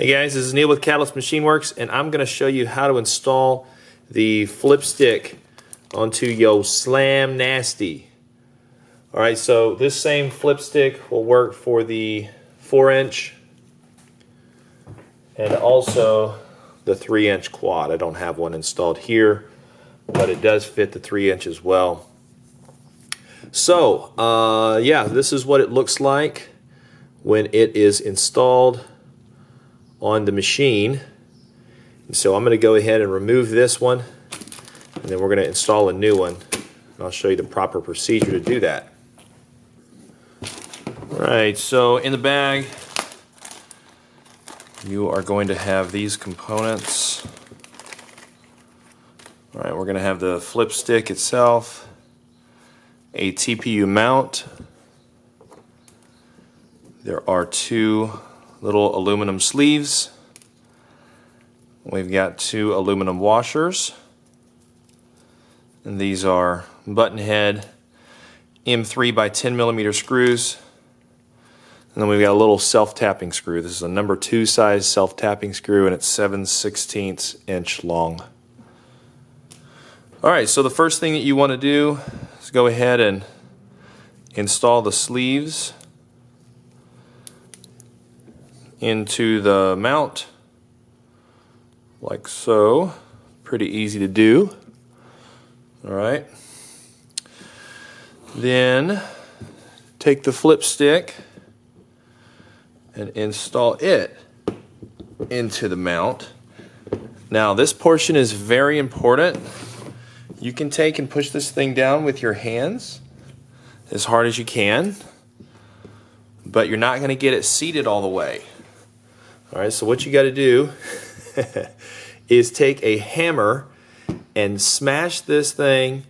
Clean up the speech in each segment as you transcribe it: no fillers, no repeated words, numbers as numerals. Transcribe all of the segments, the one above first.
Hey guys, this is Neil with Catalyst Machineworks, and I'm going to show you how to install the flip stick onto your SlamNasty. Alright, so this same flip stick will work for the 4-inch and also the 3-inch quad. I don't have one installed here, but it does fit the 3-inch as well. So, yeah, this is what it looks like when it is installed on the machine. And so I'm going to go ahead and remove this one, and then we're going to install a new one. And I'll show you the proper procedure to do that. Alright, so in the bag you are going to have these components. Alright, we're going to have the flip stick itself, a TPU mount. There are 2 little aluminum sleeves. We've got 2 aluminum washers, and these are button head M3 by 10 millimeter screws. And then we've got a little self-tapping screw. This is a number 2 size self-tapping screw, and it's 7/16 inch long. Alright, so the first thing that you want to do is go ahead and install the sleeves into the mount, like so. Pretty easy to do. Alright. Then take the flip stick and install it into the mount. Now this portion is very important. You can take and push this thing down with your hands as hard as you can, but you're not going to get it seated all the way. Alright, so what you got to do is take a hammer and smash this thing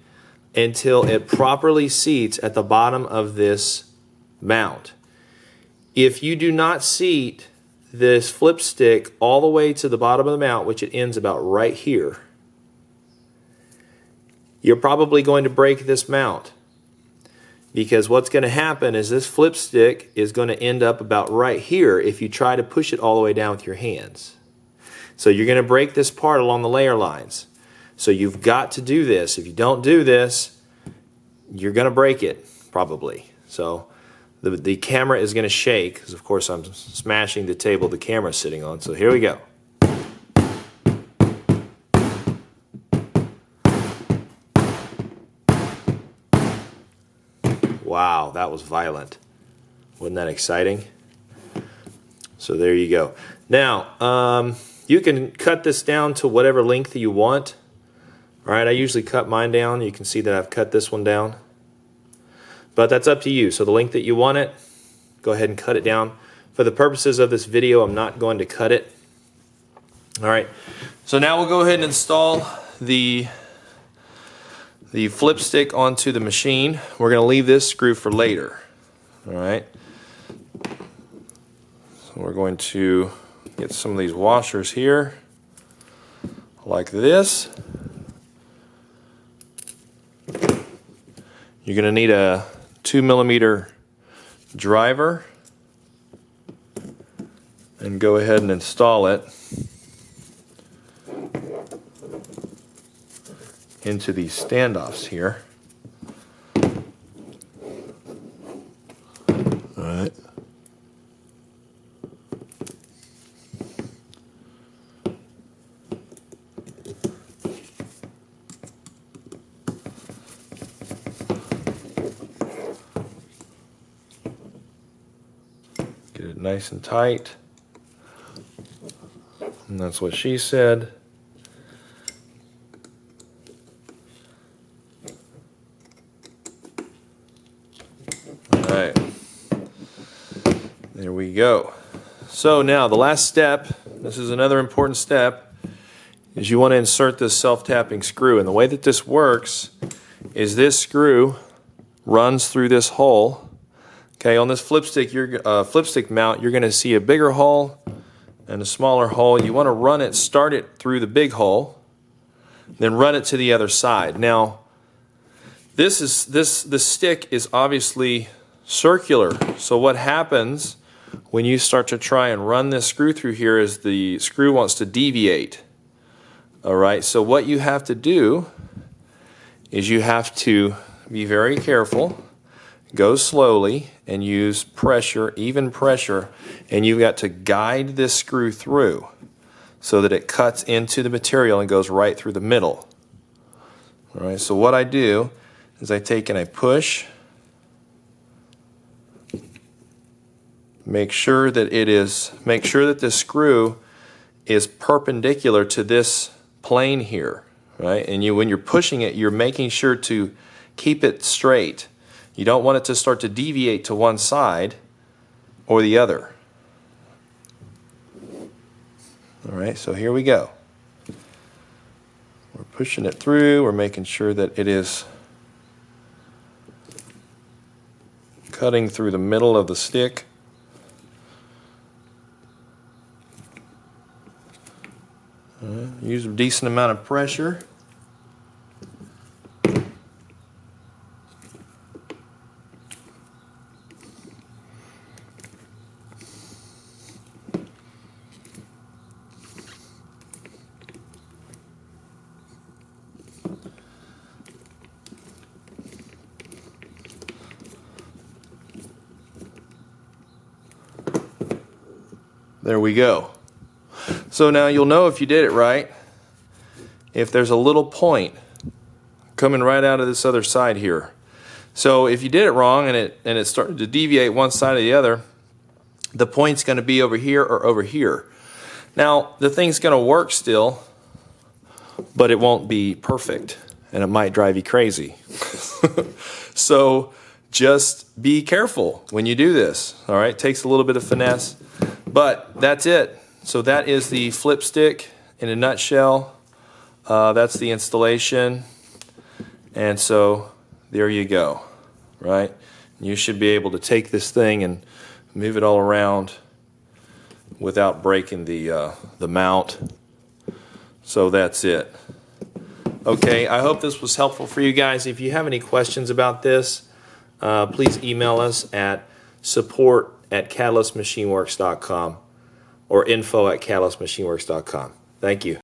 until it properly seats at the bottom of this mount. If you do not seat this flip stick all the way to the bottom of the mount, which it ends about right here, you're probably going to break this mount. Because what's going to happen is this flip stick is going to end up about right here if you try to push it all the way down with your hands. So you're going to break this part along the layer lines. So you've got to do this. If you don't do this, you're going to break it, probably. So the camera is going to shake, because of course I'm smashing the table the camera's sitting on. So here we go. Wow, that was violent. Wasn't that exciting? So there you go. Now, you can cut this down to whatever length you want. Alright, I usually cut mine down. You can see that I've cut this one down. But that's up to you. So the length that you want it, go ahead and cut it down. For the purposes of this video, I'm not going to cut it. Alright, so now we'll go ahead and install the flip stick onto the machine. We're going to leave this screw for later. Alright. So we're going to get some of these washers here, like this. You're going to need a 2 millimeter driver, and go ahead and install it into these standoffs here. Alright. Get it nice and tight. And that's what she said. Alright, there we go. So now the last step, this is another important step, is you want to insert this self-tapping screw. And the way that this works is this screw runs through this hole. Okay, on this flip stick mount, you're going to see a bigger hole and a smaller hole. You want to run it, start it through the big hole, then run it to the other side. Now, this stick is obviously circular. So what happens when you start to try and run this screw through here is the screw wants to deviate. Alright, so what you have to do is you have to be very careful, go slowly, and use pressure, even pressure, and you've got to guide this screw through so that it cuts into the material and goes right through the middle. Alright, so what I do is I take and I push, make sure that this screw is perpendicular to this plane here, right? And when you're pushing it, you're making sure to keep it straight. You don't want it to start to deviate to one side or the other. All right, so here we go. We're pushing it through, we're making sure that it is cutting through the middle of the stick. Use a decent amount of pressure. There we go. So now you'll know if you did it right if there's a little point coming right out of this other side here. So if you did it wrong and it started to deviate one side or the other, the point's going to be over here or over here. Now the thing's going to work still, but it won't be perfect and it might drive you crazy. So just be careful when you do this. All right, it takes a little bit of finesse, but that's it. So that is the flip stick in a nutshell. That's the installation. And so there you go, right? You should be able to take this thing and move it all around without breaking the mount. So that's it. Okay, I hope this was helpful for you guys. If you have any questions about this, please email us at support@catalystmachineworks.com or info@catalystmachineworks.com. Thank you.